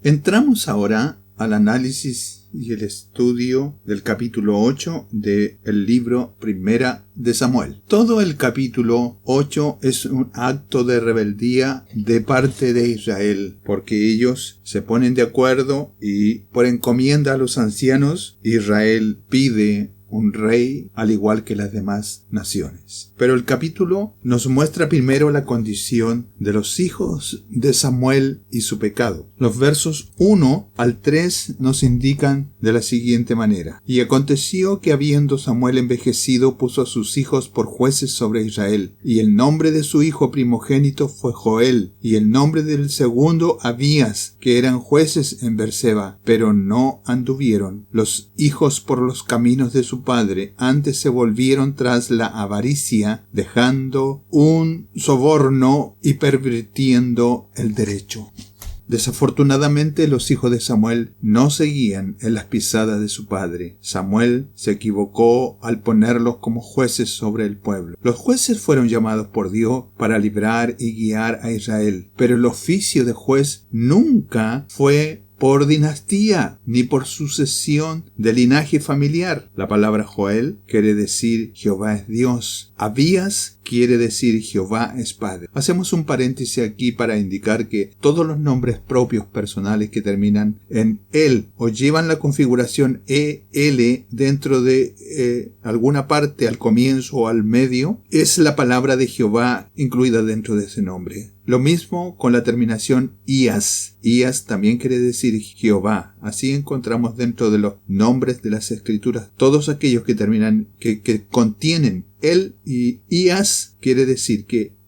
Entramos ahora al análisis y el estudio del capítulo 8 del libro Primera de Samuel. Todo el capítulo 8 es un acto de rebeldía de parte de Israel, porque ellos se ponen de acuerdo y por encomienda a los ancianos, Israel pide un rey al igual que las demás naciones. Pero el capítulo nos muestra primero la condición de los hijos de Samuel y su pecado. Los versos 1 al 3 nos indican de la siguiente manera: Y aconteció que habiendo Samuel envejecido, puso a sus hijos por jueces sobre Israel, y el nombre de su hijo primogénito fue Joel, y el nombre del segundo Abías, que eran jueces en Berseba, pero no anduvieron los hijos por los caminos de su padre, antes se volvieron tras la avaricia, dejando un soborno y pervirtiendo el derecho. Desafortunadamente, los hijos de Samuel no seguían en las pisadas de su padre. Samuel se equivocó al ponerlos como jueces sobre el pueblo. Los jueces fueron llamados por Dios para librar y guiar a Israel, pero el oficio de juez nunca fue por dinastía, ni por sucesión de linaje familiar. La palabra Joel quiere decir Jehová es Dios. Abías quiere decir Jehová es Padre. Hacemos un paréntesis aquí para indicar que todos los nombres propios personales que terminan en él o llevan la configuración EL dentro de alguna parte al comienzo o al medio, es la palabra de Jehová incluida dentro de ese nombre. Lo mismo con la terminación Ías. Ías también quiere decir Jehová. Así encontramos dentro de los nombres de las escrituras todos aquellos que terminan, que contienen él, y Ías quiere decir que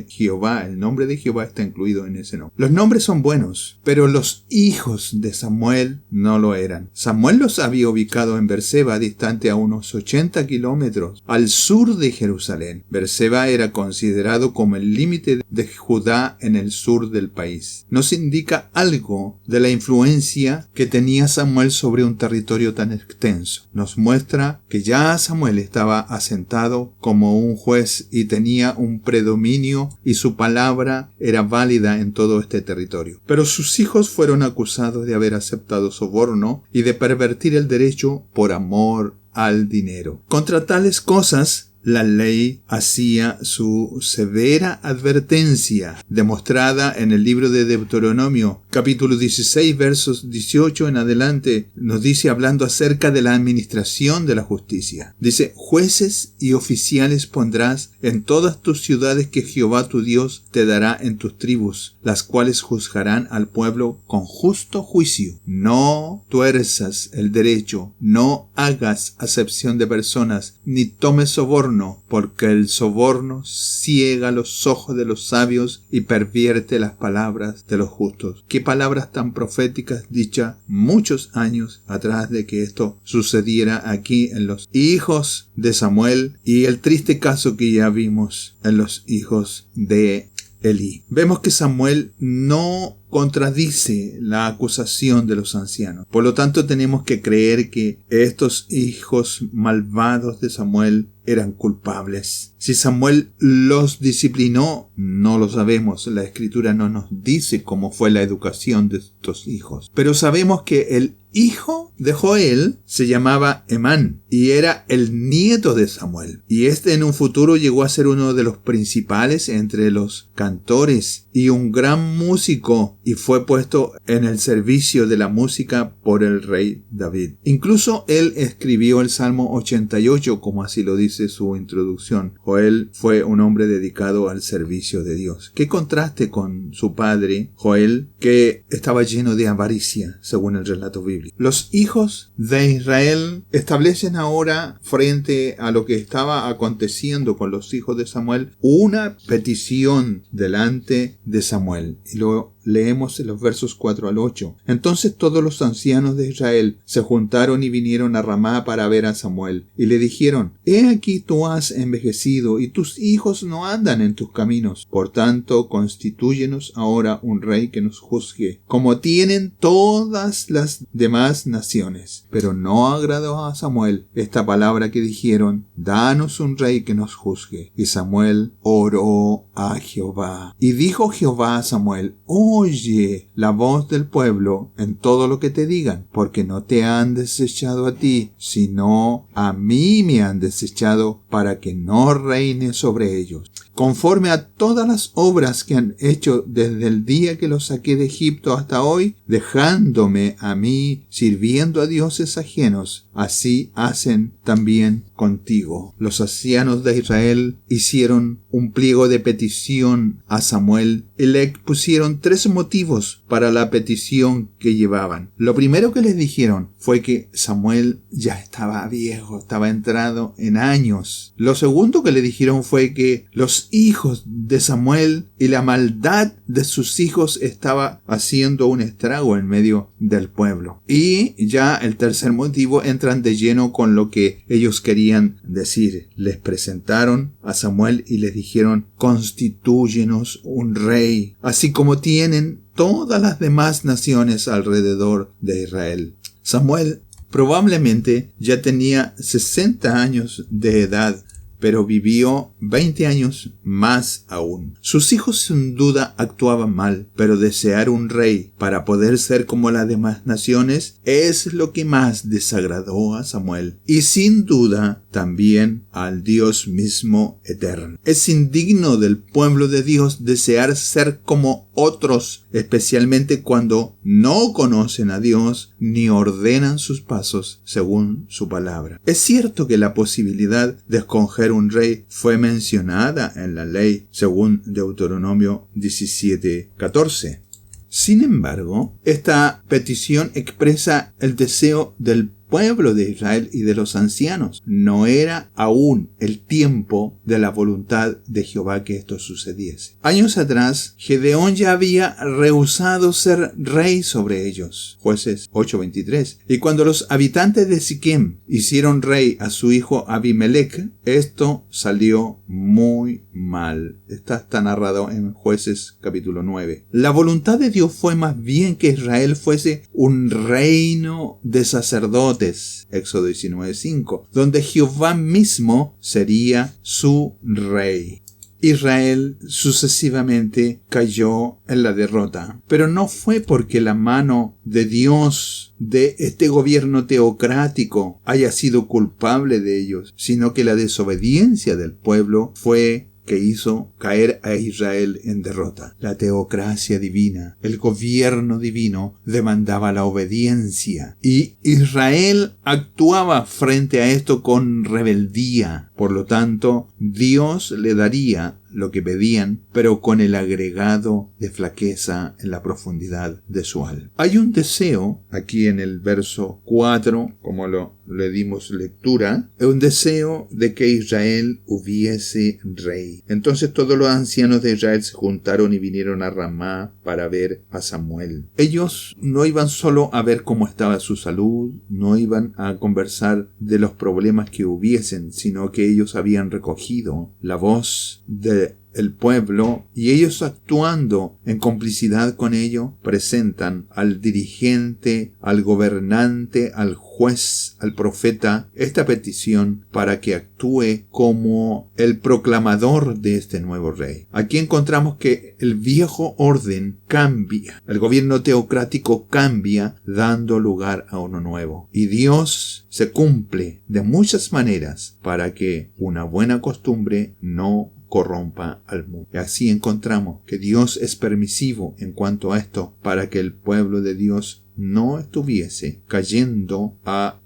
Jehová, el nombre de Jehová está incluido en ese nombre. Los nombres son buenos, pero los hijos de Samuel no lo eran. Samuel los había ubicado en Berseba, distante a unos 80 kilómetros al sur de Jerusalén. Berseba era considerado como el límite de Judá en el sur del país. Nos indica algo de la influencia que tenía Samuel sobre un territorio tan extenso. Nos muestra que ya Samuel estaba asentado como un juez y tenía un predominio y su palabra era válida en todo este territorio. Pero sus hijos fueron acusados de haber aceptado soborno y de pervertir el derecho por amor al dinero. Contra tales cosas, la ley hacía su severa advertencia, demostrada en el libro de Deuteronomio, capítulo 16, versos 18 en adelante, nos dice, hablando acerca de la administración de la justicia. Dice: jueces y oficiales pondrás en todas tus ciudades que Jehová tu Dios te dará en tus tribus, las cuales juzgarán al pueblo con justo juicio. No tuerzas el derecho, no hagas acepción de personas, ni tomes soborno, porque el soborno ciega los ojos de los sabios y pervierte las palabras de los justos. Qué palabras tan proféticas dichas muchos años atrás de que esto sucediera aquí en los hijos de Samuel, y el triste caso que ya vimos en los hijos de Elí. Vemos que Samuel no contradice la acusación de los ancianos. Por lo tanto, tenemos que creer que estos hijos malvados de Samuel eran culpables. Si Samuel los disciplinó, no lo sabemos. La Escritura no nos dice cómo fue la educación de estos hijos. Pero sabemos que el hijo de Joel se llamaba Emán y era el nieto de Samuel. Y este en un futuro llegó a ser uno de los principales entre los cantores y un gran músico, y fue puesto en el servicio de la música por el rey David. Incluso él escribió el Salmo 88, como así lo dice su introducción. Joel fue un hombre dedicado al servicio de Dios. Qué contraste con su padre, Joel, que estaba lleno de avaricia, según el relato bíblico. Los hijos de Israel establecen ahora, frente a lo que estaba aconteciendo con los hijos de Samuel, una petición delante de Samuel. Y lo leemos en los versos 4 al 8. Entonces todos los ancianos de Israel se juntaron y vinieron a Ramá para ver a Samuel, y le dijeron: He aquí tú has envejecido, y tus hijos no andan en tus caminos. Por tanto, constitúyenos ahora un rey que nos juzgue, como tienen todas las demás naciones. Pero no agradó a Samuel esta palabra que dijeron: Danos un rey que nos juzgue. Y Samuel oró a Jehová. Y dijo Jehová a Samuel: Oh oye la voz del pueblo en todo lo que te digan, porque no te han desechado a ti, sino a mí me han desechado para que no reine sobre ellos. Conforme a todas las obras que han hecho desde el día que los saqué de Egipto hasta hoy, dejándome a mí sirviendo a dioses ajenos, así hacen también contigo. Los ancianos de Israel hicieron un pliego de petición a Samuel y le pusieron 3 motivos para la petición que llevaban. Lo primero que les dijeron fue que Samuel ya estaba viejo, estaba entrado en años. Lo segundo que le dijeron fue que los hijos de Samuel y la maldad de sus hijos estaba haciendo un estrago en medio del pueblo. Y ya el tercer motivo entran de lleno con lo que ellos querían decir. Les presentaron a Samuel y les dijeron: constitúyenos un rey, así como tienen todas las demás naciones alrededor de Israel. Samuel probablemente ya tenía 60 años de edad, pero vivió 20 años más aún. Sus hijos sin duda actuaban mal, pero desear un rey para poder ser como las demás naciones es lo que más desagradó a Samuel, y sin duda también al Dios mismo eterno. Es indigno del pueblo de Dios desear ser como otros, especialmente cuando no conocen a Dios ni ordenan sus pasos según su palabra. Es cierto que la posibilidad de escoger un rey fue mencionada en la ley según Deuteronomio 17:14. Sin embargo, esta petición expresa el deseo del pueblo de Israel y de los ancianos. No era aún el tiempo de la voluntad de Jehová que esto sucediese. Años atrás, Gedeón ya había rehusado ser rey sobre ellos. Jueces 8:23. Y cuando los habitantes de Siquem hicieron rey a su hijo Abimelech, esto salió muy mal. Está narrado en Jueces capítulo 9. La voluntad de Dios fue más bien que Israel fuese un reino de sacerdotes. Éxodo 19:5, donde Jehová mismo sería su rey. Israel sucesivamente cayó en la derrota, pero no fue porque la mano de Dios de este gobierno teocrático haya sido culpable de ellos, sino que la desobediencia del pueblo fue que hizo caer a Israel en derrota. La teocracia divina, el gobierno divino, demandaba la obediencia, y Israel actuaba frente a esto con rebeldía. Por lo tanto, Dios le daría lo que pedían, pero con el agregado de flaqueza en la profundidad de su alma. Hay un deseo, aquí en el verso 4, como le dimos lectura, un deseo de que Israel hubiese rey. Entonces todos los ancianos de Israel se juntaron y vinieron a Ramá para ver a Samuel. Ellos no iban solo a ver cómo estaba su salud, no iban a conversar de los problemas que hubiesen, sino que ellos habían recogido la voz del pueblo, y ellos, actuando en complicidad con ello, presentan al dirigente, al gobernante, al juez, al profeta, esta petición para que actúe como el proclamador de este nuevo rey. Aquí encontramos que el viejo orden cambia, el gobierno teocrático cambia, dando lugar a uno nuevo, y Dios se cumple de muchas maneras para que una buena costumbre no corrompa al mundo. Y así encontramos que Dios es permisivo en cuanto a esto, para que el pueblo de Dios no estuviese cayendo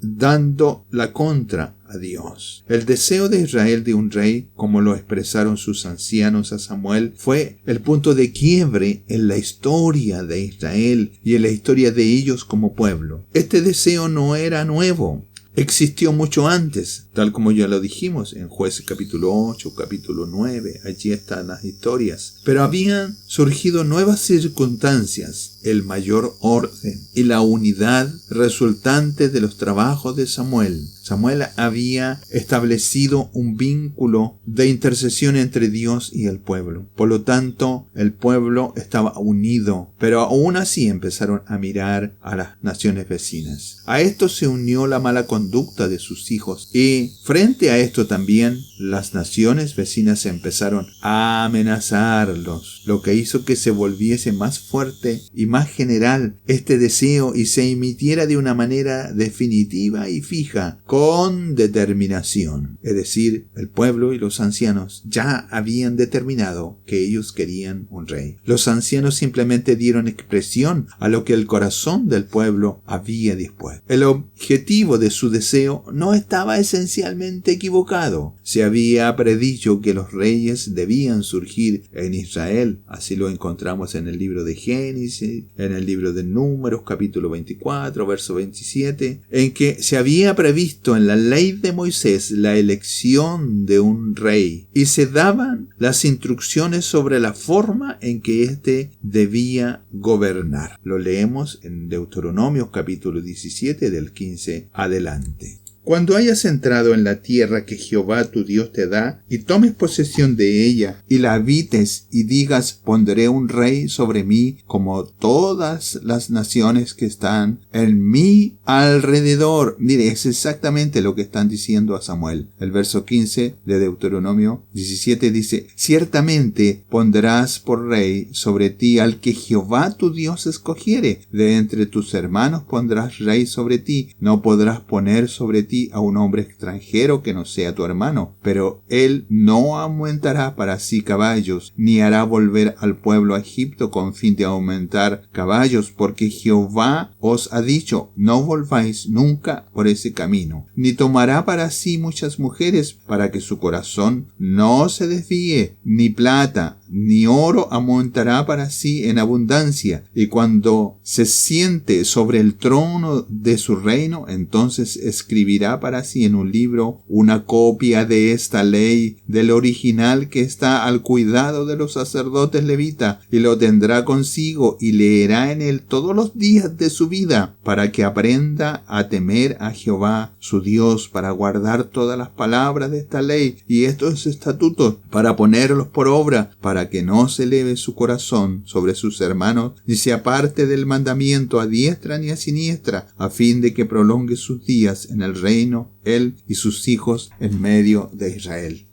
dando la contra a Dios. El deseo de Israel de un rey, como lo expresaron sus ancianos a Samuel, fue el punto de quiebre en la historia de Israel y en la historia de ellos como pueblo. Este deseo no era nuevo. Existió mucho antes, tal como ya lo dijimos en Jueces capítulo 8, capítulo 9, allí están las historias. Pero habían surgido nuevas circunstancias, el mayor orden y la unidad resultante de los trabajos de Samuel. Samuel había establecido un vínculo de intercesión entre Dios y el pueblo. Por lo tanto, el pueblo estaba unido, pero aún así empezaron a mirar a las naciones vecinas. A esto se unió la mala conducta conducta de sus hijos. Y frente a esto también las naciones vecinas empezaron a amenazarlos, lo que hizo que se volviese más fuerte y más general este deseo y se emitiera de una manera definitiva y fija, con determinación. Es decir, el pueblo y los ancianos ya habían determinado que ellos querían un rey. Los ancianos simplemente dieron expresión a lo que el corazón del pueblo había dispuesto. El objetivo de su deseo no estaba esencialmente equivocado. Se había predicho que los reyes debían surgir en Israel. Así lo encontramos en el libro de Génesis, en el libro de Números, capítulo 24, verso 27, en que se había previsto en la ley de Moisés la elección de un rey y se daban las instrucciones sobre la forma en que éste debía gobernar. Lo leemos en Deuteronomio capítulo 17 del 15 adelante. Cuando hayas entrado en la tierra que Jehová tu Dios te da, y tomes posesión de ella, y la habites, y digas, pondré un rey sobre mí, como todas las naciones que están en mi alrededor. Mire, es exactamente lo que están diciendo a Samuel. El verso 15 de Deuteronomio 17 dice, ciertamente pondrás por rey sobre ti al que Jehová tu Dios escogiere. De entre tus hermanos pondrás rey sobre ti. No podrás poner sobre ti a un hombre extranjero que no sea tu hermano, pero él no aumentará para sí caballos, ni hará volver al pueblo a Egipto con fin de aumentar caballos, porque Jehová os ha dicho, no volváis nunca por ese camino, ni tomará para sí muchas mujeres, para que su corazón no se desvíe, ni plata, ni oro aumentará para sí en abundancia, y cuando se siente sobre el trono de su reino, entonces escribirá para sí en un libro una copia de esta ley del original que está al cuidado de los sacerdotes levitas, y lo tendrá consigo y leerá en él todos los días de su vida, para que aprenda a temer a Jehová su Dios, para guardar todas las palabras de esta ley y estos estatutos, para ponerlos por obra, para que no se eleve su corazón sobre sus hermanos, ni se aparte del mandamiento a diestra ni a siniestra, a fin de que prolongue sus días en el reino, él y sus hijos en medio de Israel.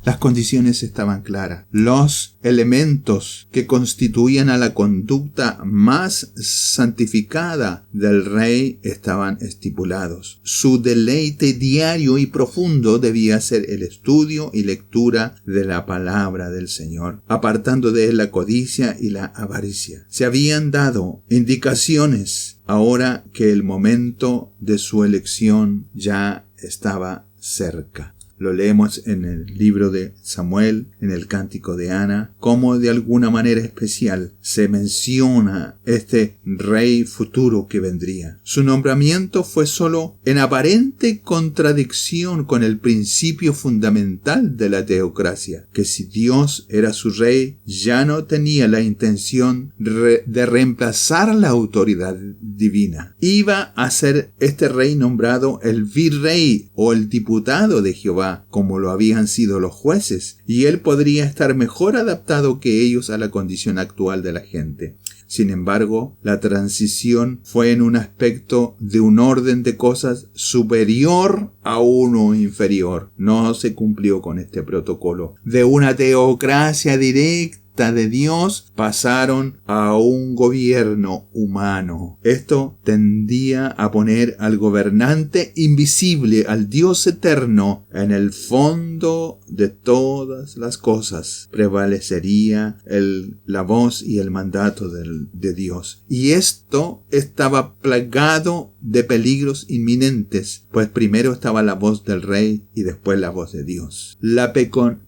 Las condiciones estaban claras. Los elementos que constituían a la conducta más santificada del rey estaban estipulados. Su deleite diario y profundo debía ser el estudio y lectura de la palabra del Señor, apartando de él la codicia y la avaricia. Se habían dado indicaciones ahora que el momento de su elección ya estaba cerca. Lo leemos en el libro de Samuel, en el cántico de Ana, como de alguna manera especial se menciona este rey futuro que vendría. Su nombramiento fue solo en aparente contradicción con el principio fundamental de la teocracia, que si Dios era su rey, ya no tenía la intención de reemplazar la autoridad divina. Iba a ser este rey nombrado el virrey o el diputado de Jehová, como lo habían sido los jueces, y él podría estar mejor adaptado que ellos a la condición actual de la gente. Sin embargo, la transición fue en un aspecto de un orden de cosas superior a uno inferior. No se cumplió con este protocolo. De una teocracia directa de Dios pasaron a un gobierno humano. Esto tendía a poner al gobernante invisible, al Dios eterno, en el fondo de todas las cosas. Prevalecería la voz y el mandato de Dios. Y esto estaba plagado de peligros inminentes, pues primero estaba la voz del rey y después la voz de Dios. La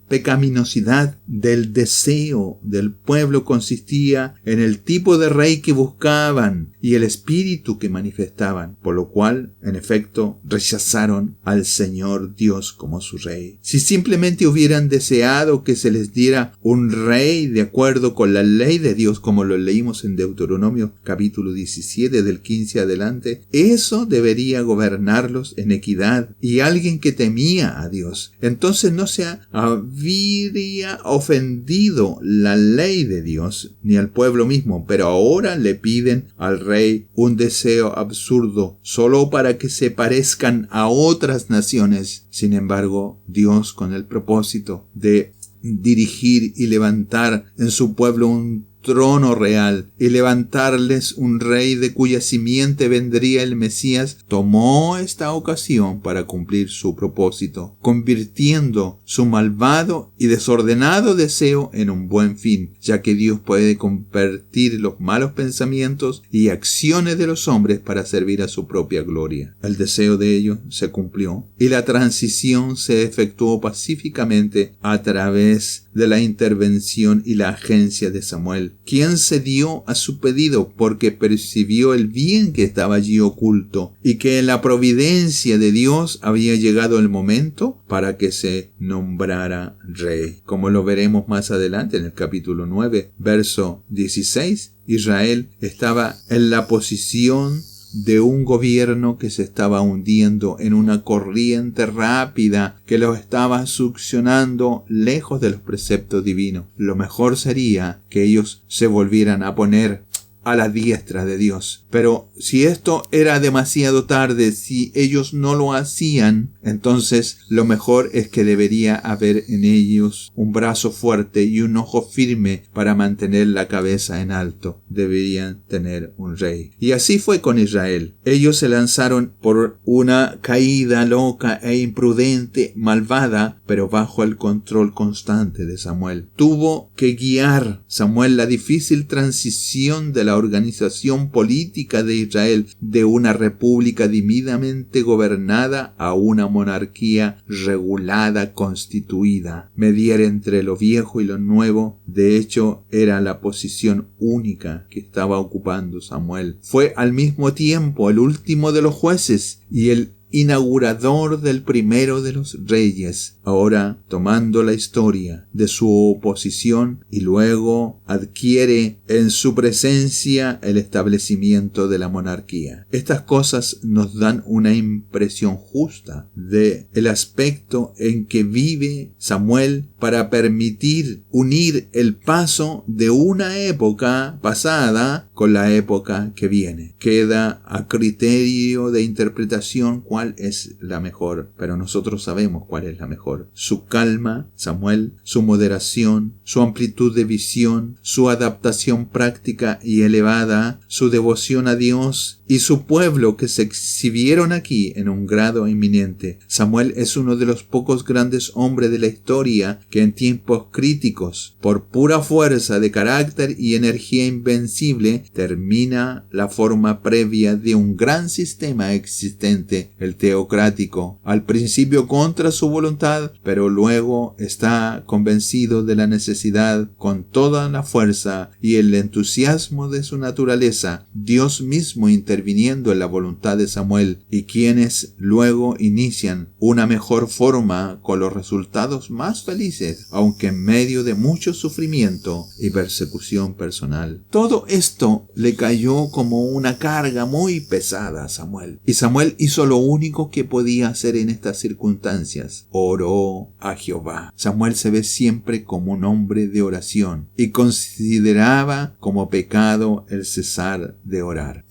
pecaminosidad del deseo del pueblo consistía en el tipo de rey que buscaban y el espíritu que manifestaban, por lo cual, en efecto, rechazaron al Señor Dios como su rey. Si simplemente hubieran deseado que se les diera un rey de acuerdo con la ley de Dios, como lo leímos en Deuteronomio capítulo 17 del 15 adelante, eso debería gobernarlos en equidad y alguien que temía a Dios. Entonces no se habría ofendido la ley de Dios ni al pueblo mismo, pero ahora le piden al rey un deseo absurdo solo para que se parezcan a otras naciones. Sin embargo, Dios, con el propósito de dirigir y levantar en su pueblo un trono real y levantarles un rey de cuya simiente vendría el Mesías, tomó esta ocasión para cumplir su propósito, convirtiendo su malvado y desordenado deseo en un buen fin, ya que Dios puede convertir los malos pensamientos y acciones de los hombres para servir a su propia gloria. El deseo de ellos se cumplió y la transición se efectuó pacíficamente a través de la intervención y la agencia de Samuel, quien cedió a su pedido porque percibió el bien que estaba allí oculto y que en la providencia de Dios había llegado el momento para que se nombrara rey. Como lo veremos más adelante en el capítulo 9, verso 16, Israel estaba en la posición de un gobierno que se estaba hundiendo en una corriente rápida que los estaba succionando lejos de los preceptos divinos. Lo mejor sería que ellos se volvieran a poner a la diestra de Dios. Pero si esto era demasiado tarde, si ellos no lo hacían, entonces lo mejor es que debería haber en ellos un brazo fuerte y un ojo firme para mantener la cabeza en alto. Deberían tener un rey. Y así fue con Israel. Ellos se lanzaron por una caída loca e imprudente, malvada, pero bajo el control constante de Samuel. Tuvo que guiar Samuel la difícil transición de la organización política de Israel de una república debidamente gobernada a una monarquía regulada, constituida. Mediar entre lo viejo y lo nuevo, de hecho, era la posición única que estaba ocupando Samuel. Fue al mismo tiempo el último de los jueces y el inaugurador del primero de los reyes, ahora tomando la historia de su oposición y luego adquiere en su presencia el establecimiento de la monarquía. Estas cosas nos dan una impresión justa de el aspecto en que vive Samuel para permitir unir el paso de una época pasada con la época que viene. Queda a criterio de interpretación cuál es la mejor, pero nosotros sabemos cuál es la mejor. Su calma, Samuel, su moderación, su amplitud de visión, su adaptación práctica y elevada, su devoción a Dios y su pueblo que se exhibieron aquí en un grado eminente. Samuel es uno de los pocos grandes hombres de la historia que en tiempos críticos, por pura fuerza de carácter y energía invencible, termina la forma previa de un gran sistema existente, el teocrático, al principio contra su voluntad, pero luego está convencido de la necesidad con toda la fuerza y el entusiasmo de su naturaleza, Dios mismo interviniendo en la voluntad de Samuel, y quienes luego inician una mejor forma con los resultados más felices, aunque en medio de mucho sufrimiento y persecución personal. Todo esto le cayó como una carga muy pesada a Samuel, y Samuel hizo lo único que podía hacer en estas circunstancias: oró a Jehová. Samuel se ve siempre como un hombre de oración y consideraba como pecado el cesar de orar.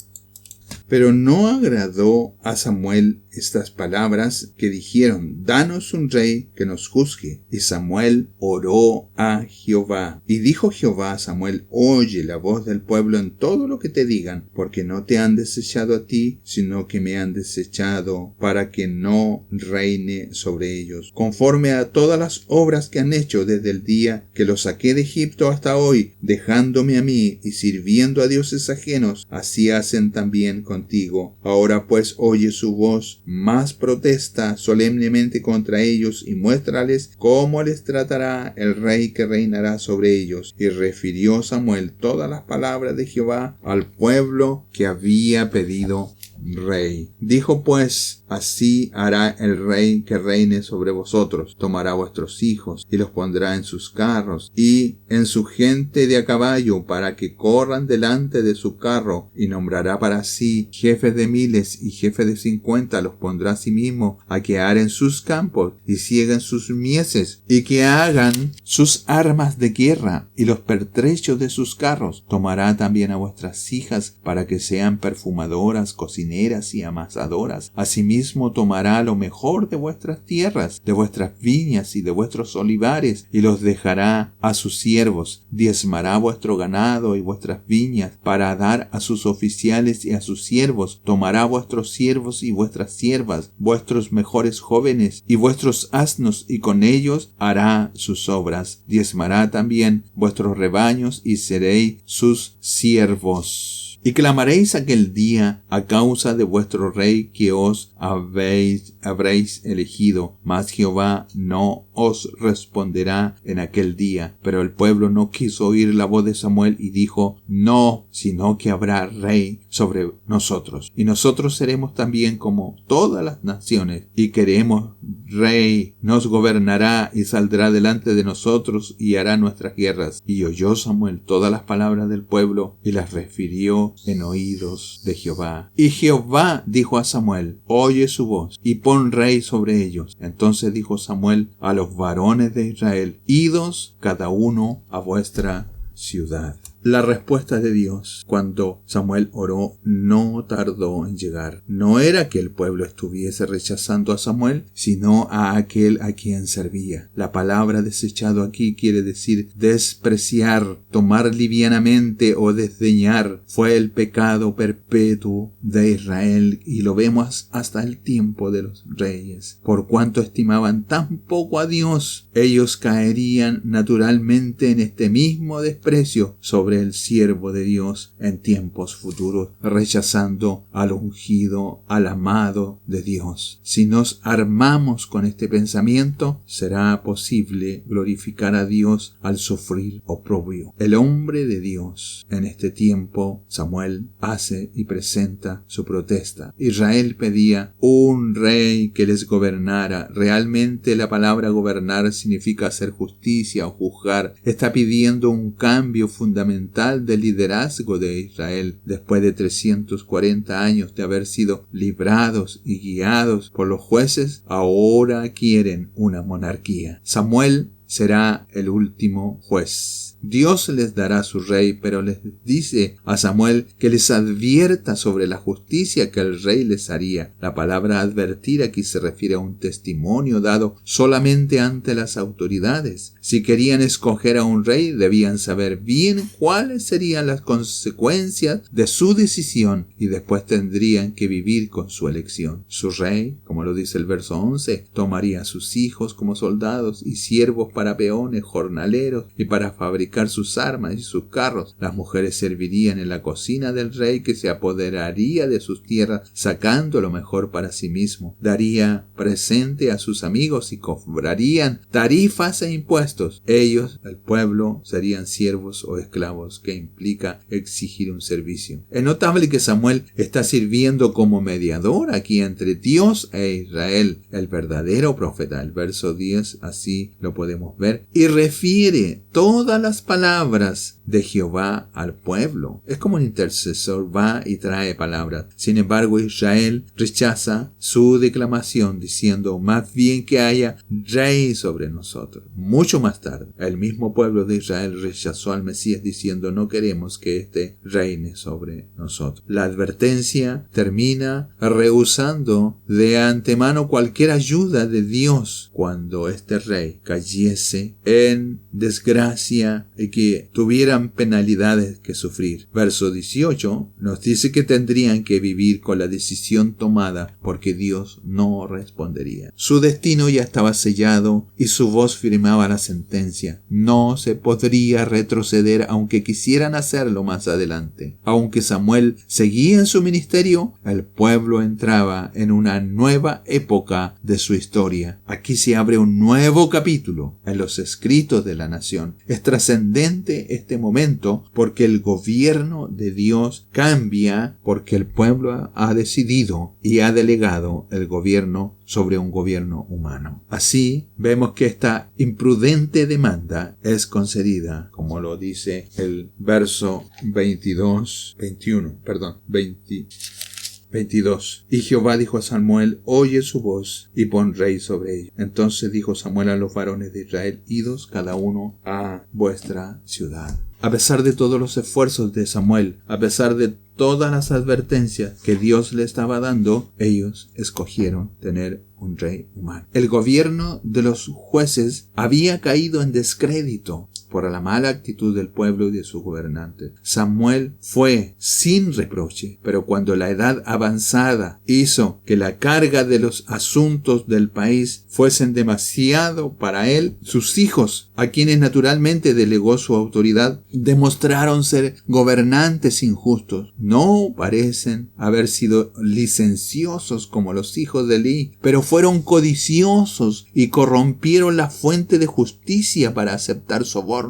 Pero no agradó a Samuel estas palabras que dijeron: danos un rey que nos juzgue. Y Samuel oró a Jehová. Y dijo Jehová a Samuel: oye la voz del pueblo en todo lo que te digan, porque no te han desechado a ti, sino que me han desechado para que no reine sobre ellos, conforme a todas las obras que han hecho desde el día que los saqué de Egipto hasta hoy, dejándome a mí y sirviendo a dioses ajenos. Así hacen también contigo. Ahora pues oye su voz, más protesta solemnemente contra ellos y muéstrales cómo les tratará el rey que reinará sobre ellos. Y refirió Samuel todas las palabras de Jehová al pueblo que había pedido rey. Dijo pues: así hará el rey que reine sobre vosotros. Tomará vuestros hijos y los pondrá en sus carros y en su gente de a caballo para que corran delante de su carro, y nombrará para sí jefes de miles y jefes de 50. Los pondrá a sí mismo a que aren sus campos y sieguen sus mieses y que hagan sus armas de guerra y los pertrechos de sus carros. Tomará también a vuestras hijas para que sean perfumadoras, cocineras y amasadoras. Asimismo tomará lo mejor de vuestras tierras, de vuestras viñas y de vuestros olivares, y los dejará a sus siervos. Diezmará vuestro ganado y vuestras viñas para dar a sus oficiales y a sus siervos. Tomará vuestros siervos y vuestras siervas, vuestros mejores jóvenes y vuestros asnos, y con ellos hará sus obras. Diezmará también vuestros rebaños y seréis sus siervos. Y clamaréis aquel día a causa de vuestro rey que os habréis elegido, mas Jehová no os responderá en aquel día. Pero el pueblo no quiso oír la voz de Samuel y dijo: no, sino que habrá rey sobre nosotros, y nosotros seremos también como todas las naciones, y queremos rey, nos gobernará y saldrá delante de nosotros y hará nuestras guerras. Y oyó Samuel todas las palabras del pueblo y las refirió en oídos de Jehová. Y Jehová dijo a Samuel: oye su voz y pon rey sobre ellos. Entonces dijo Samuel a los varones de Israel: idos cada uno a vuestra ciudad. La respuesta de Dios cuando Samuel oró no tardó en llegar. No era que el pueblo estuviese rechazando a Samuel, sino a aquel a quien servía. La palabra desechado aquí quiere decir despreciar, tomar livianamente o desdeñar. Fue el pecado perpetuo de Israel, y lo vemos hasta el tiempo de los reyes. Por cuanto estimaban tan poco a Dios, ellos caerían naturalmente en este mismo desprecio sobre el siervo de Dios en tiempos futuros, rechazando al ungido, al amado de Dios. Si nos armamos con este pensamiento, será posible glorificar a Dios al sufrir oprobio. El hombre de Dios en este tiempo, Samuel, hace y presenta su protesta. Israel pedía un rey que les gobernara. Realmente la palabra gobernar significa hacer justicia o juzgar. Está pidiendo un cambio fundamental del liderazgo de Israel después de 340 años de haber sido librados y guiados por los jueces. Ahora quieren una monarquía. Samuel será el último juez. Dios les dará su rey, pero les dice a Samuel que les advierta sobre la justicia que el rey les haría. La palabra advertir aquí se refiere a un testimonio dado solamente ante las autoridades. Si querían escoger a un rey, debían saber bien cuáles serían las consecuencias de su decisión, y después tendrían que vivir con su elección. Su rey, como lo dice el verso 11, tomaría a sus hijos como soldados y siervos para peones, jornaleros y para fabricar sus armas y sus carros. Las mujeres servirían en la cocina del rey, que se apoderaría de sus tierras sacando lo mejor para sí mismo. Daría presente a sus amigos y cobrarían tarifas e impuestos. Ellos, el pueblo, serían siervos o esclavos, que implica exigir un servicio. Es notable que Samuel está sirviendo como mediador aquí entre Dios e Israel, el verdadero profeta. El verso 10 así lo podemos ver, y refiere todas las palabras de Jehová al pueblo. Es como un intercesor, va y trae palabras. Sin embargo, Israel rechaza su declamación, diciendo: más bien que haya rey sobre nosotros. Mucho más tarde, el mismo pueblo de Israel rechazó al Mesías, diciendo: no queremos que éste reine sobre nosotros. La advertencia termina rehusando de antemano cualquier ayuda de Dios cuando este rey cayese en desgracia y que tuvieran penalidades que sufrir. Verso 18 nos dice que tendrían que vivir con la decisión tomada, porque Dios no respondería. Su destino ya estaba sellado y su voz firmaba la sentencia. No se podría retroceder aunque quisieran hacerlo más adelante. Aunque Samuel seguía en su ministerio, el pueblo entraba en una nueva época de su historia. Aquí se abre un nuevo capítulo en los escritos de la nación. Es trascendente trascendente este momento porque el gobierno de Dios cambia porque el pueblo ha decidido y ha delegado el gobierno sobre un gobierno humano. Así vemos que esta imprudente demanda es concedida, como lo dice el verso 22. Y Jehová dijo a Samuel: oye su voz y pon rey sobre ellos. Entonces dijo Samuel a los varones de Israel: idos cada uno a vuestra ciudad. A pesar de todos los esfuerzos de Samuel, a pesar de todas las advertencias que Dios le estaba dando, ellos escogieron tener un rey humano. El gobierno de los jueces había caído en descrédito por la mala actitud del pueblo y de sus gobernantes. Samuel fue sin reproche, pero cuando la edad avanzada hizo que la carga de los asuntos del país fuesen demasiado para él, sus hijos, a quienes naturalmente delegó su autoridad, demostraron ser gobernantes injustos. No parecen haber sido licenciosos como los hijos de Elí, pero fueron codiciosos y corrompieron la fuente de justicia para aceptar soborno.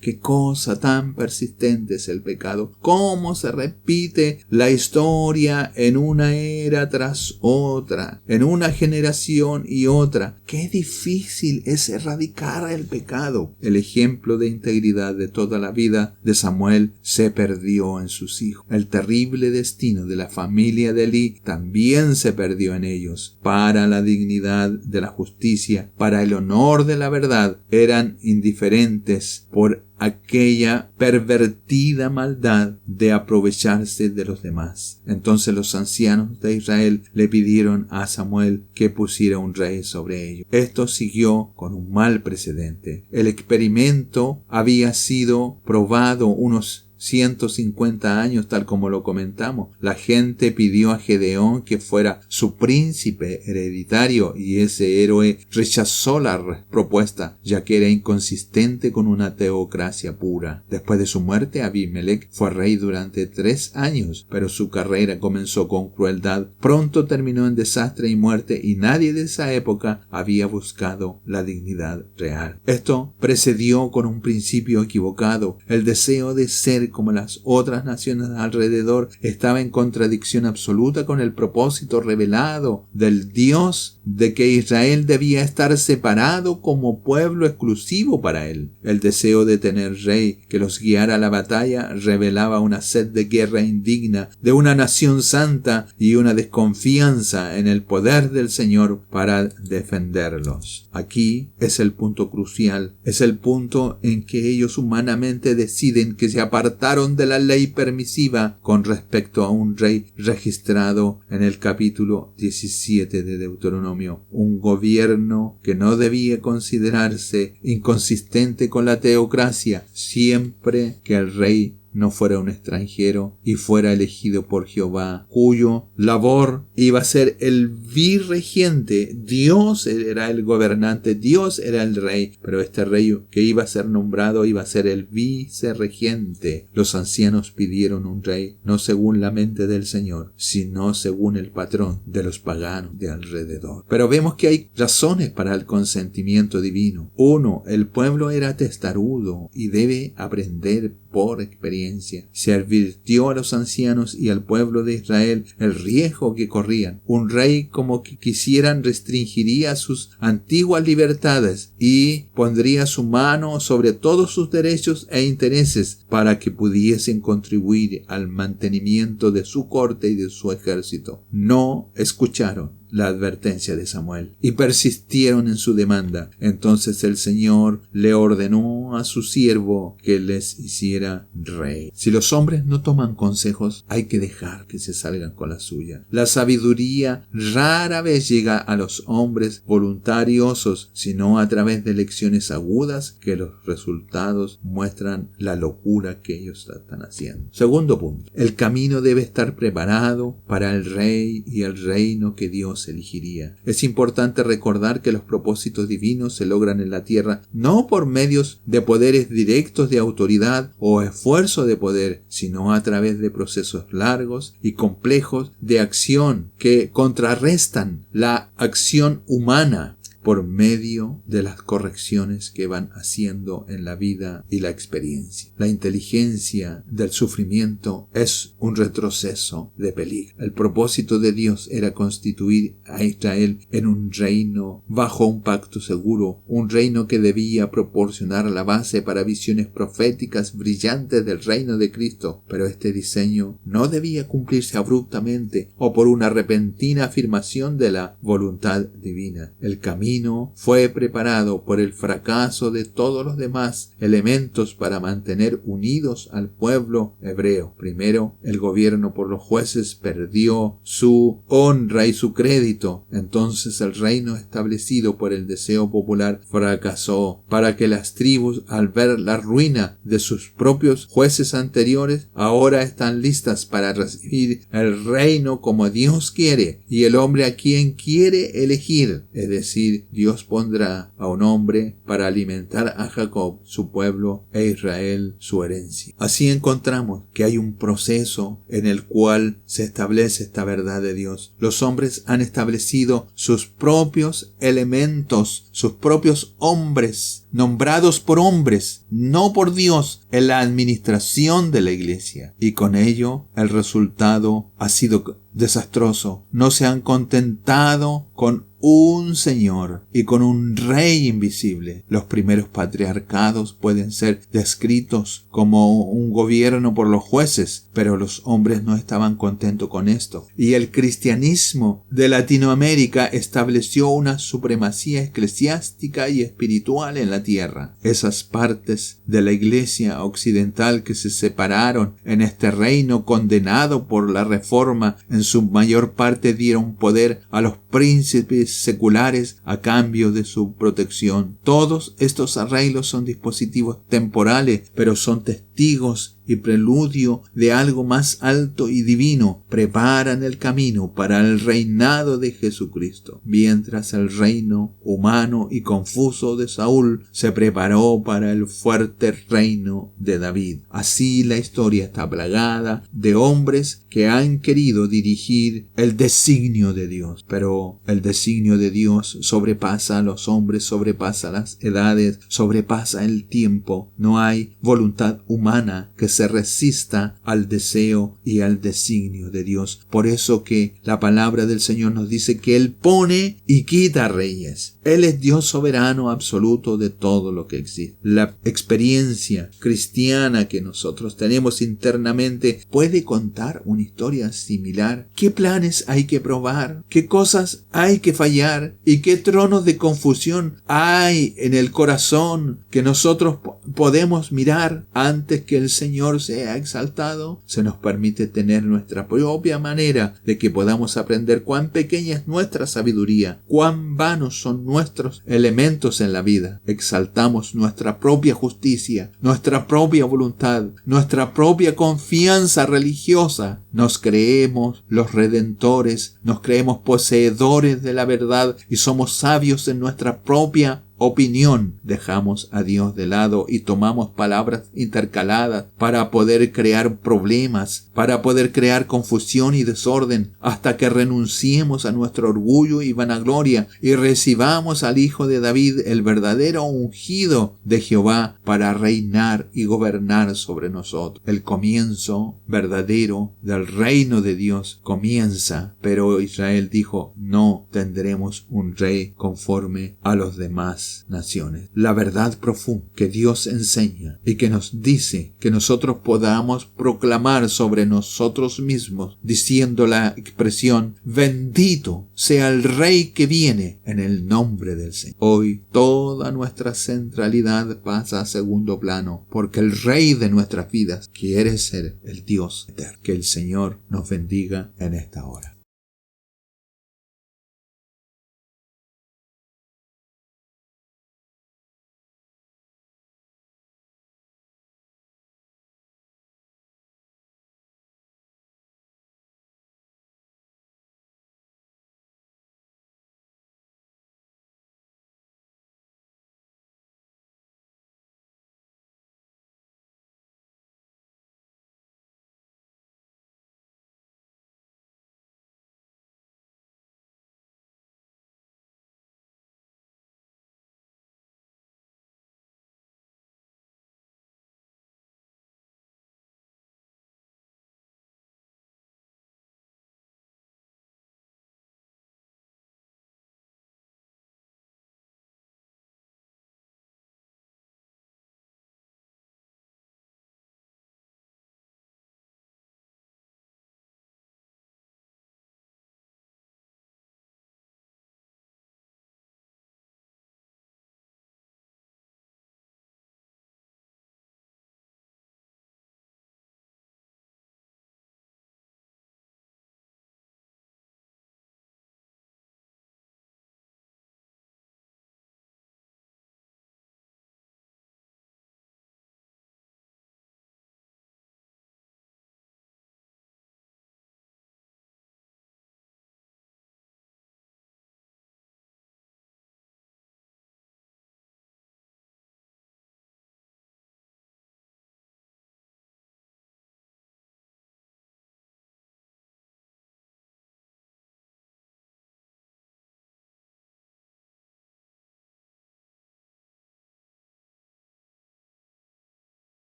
Qué cosa tan persistente es el pecado. Cómo se repite la historia en una era tras otra, en una generación y otra. Qué difícil es erradicar el pecado. El ejemplo de integridad de toda la vida de Samuel se perdió en sus hijos. El terrible destino de la familia de Elí también se perdió en ellos. Para la dignidad de la justicia, para el honor de la verdad, eran indiferentes por aquella pervertida maldad de aprovecharse de los demás. Entonces los ancianos de Israel le pidieron a Samuel que pusiera un rey sobre ellos. Esto siguió con un mal precedente. El experimento había sido probado unos 150 años, tal como lo comentamos. La gente pidió a Gedeón que fuera su príncipe hereditario y ese héroe rechazó la propuesta, ya que era inconsistente con una teocracia pura. Después de su muerte, Abimelech fue rey durante 3 años, pero su carrera comenzó con crueldad. Pronto terminó en desastre y muerte, y nadie de esa época había buscado la dignidad real. Esto precedió con un principio equivocado. El deseo de ser como las otras naciones alrededor estaba en contradicción absoluta con el propósito revelado del Dios de que Israel debía estar separado como pueblo exclusivo para él. El deseo de tener rey que los guiara a la batalla revelaba una sed de guerra indigna de una nación santa y una desconfianza en el poder del Señor para defenderlos. Aquí es el punto crucial, es el punto en que ellos humanamente deciden que se apartaron de la ley permisiva con respecto a un rey registrado en el capítulo 17 de Deuteronomio, un gobierno que no debía considerarse inconsistente con la teocracia siempre que el rey no fuera un extranjero y fuera elegido por Jehová, cuyo labor iba a ser el virregente. Dios era el gobernante, Dios era el rey, pero este rey que iba a ser nombrado iba a ser el vicerregente. Los ancianos pidieron un rey no según la mente del Señor, sino según el patrón de los paganos de alrededor. Pero vemos que hay razones para el consentimiento divino. 1. El pueblo era testarudo y debe aprender por experiencia. Se advirtió a los ancianos y al pueblo de Israel el riesgo que corrían. Un rey como que quisieran restringiría sus antiguas libertades y pondría su mano sobre todos sus derechos e intereses para que pudiesen contribuir al mantenimiento de su corte y de su ejército. No escucharon la advertencia de Samuel y persistieron en su demanda. Entonces el Señor le ordenó a su siervo que les hiciera rey. Si los hombres no toman consejos, hay que dejar que se salgan con la suya. La sabiduría rara vez llega a los hombres voluntariosos, sino a través de lecciones agudas que los resultados muestran la locura que ellos están haciendo. Segundo punto, el camino debe estar preparado para el rey y el reino que Dios elegiría. Es importante recordar que los propósitos divinos se logran en la tierra no por medios de poderes directos de autoridad o esfuerzo de poder, sino a través de procesos largos y complejos de acción que contrarrestan la acción humana. por medio de las correcciones que van haciendo en la vida y la experiencia. La inteligencia del sufrimiento es un retroceso de peligro. El propósito de Dios era constituir a Israel en un reino bajo un pacto seguro, un reino que debía proporcionar la base para visiones proféticas brillantes del reino de Cristo, pero este diseño no debía cumplirse abruptamente o por una repentina afirmación de la voluntad divina. El camino fue preparado por el fracaso de todos los demás elementos para mantener unidos al pueblo hebreo. Primero, el gobierno por los jueces perdió su honra y su crédito. Entonces el reino establecido por el deseo popular fracasó, para que las tribus, al ver la ruina de sus propios jueces anteriores, ahora están listas para recibir el reino como Dios quiere y el hombre a quien quiere elegir. Es decir, Dios pondrá a un hombre para alimentar a Jacob, su pueblo, e Israel, su herencia. Así encontramos que hay un proceso en el cual se establece esta verdad de Dios. Los hombres han establecido sus propios elementos, sus propios hombres, nombrados por hombres, no por Dios, en la administración de la iglesia. Y con ello el resultado ha sido desastroso. No se han contentado con un Señor y con un Rey invisible. Los primeros patriarcados pueden ser descritos como un gobierno por los jueces, pero los hombres no estaban contentos con esto. Y el cristianismo de Latinoamérica estableció una supremacía eclesiástica y espiritual en la tierra. Esas partes de la iglesia occidental que se separaron en este reino condenado por la reforma, en su mayor parte dieron poder a los príncipes seculares a cambio de su protección. Todos estos arreglos son dispositivos temporales, pero son testigos y preludio de algo más alto y divino. Preparan el camino para el reinado de Jesucristo, mientras el reino humano y confuso de Saúl se preparó para el fuerte reino de David. Así la historia está plagada de hombres que han querido dirigir el designio de Dios, pero el designio de Dios sobrepasa a los hombres, sobrepasa las edades, sobrepasa el tiempo. No hay voluntad humana que se resista al deseo y al designio de Dios. Por eso que la palabra del Señor nos dice que Él pone y quita reyes. Él es Dios soberano absoluto de todo lo que existe. La experiencia cristiana que nosotros tenemos internamente puede contar una historia similar. ¿Qué planes hay que probar? ¿Qué cosas hay que fallar? ¿Y qué tronos de confusión hay en el corazón que nosotros podemos mirar antes que el Señor sea exaltado? Se nos permite tener nuestra propia manera de que podamos aprender cuán pequeña es nuestra sabiduría, cuán vanos son nuestros elementos en la vida. Exaltamos nuestra propia justicia, nuestra propia voluntad, nuestra propia confianza religiosa. Nos creemos los redentores, nos creemos poseedores de la verdad y somos sabios en nuestra propia opinión. Dejamos a Dios de lado y tomamos palabras intercaladas para poder crear problemas, para poder crear confusión y desorden, hasta que renunciemos a nuestro orgullo y vanagloria y recibamos al Hijo de David, el verdadero ungido de Jehová, para reinar y gobernar sobre nosotros. El comienzo verdadero del reino de Dios comienza, pero Israel dijo: no tendremos un rey conforme a los demás naciones. La verdad profunda que Dios enseña y que nos dice que nosotros podamos proclamar sobre nosotros mismos, diciendo la expresión: bendito sea el Rey que viene en el nombre del Señor. Hoy toda nuestra centralidad pasa a segundo plano, porque el Rey de nuestras vidas quiere ser el Dios eterno. Que el Señor nos bendiga en esta hora.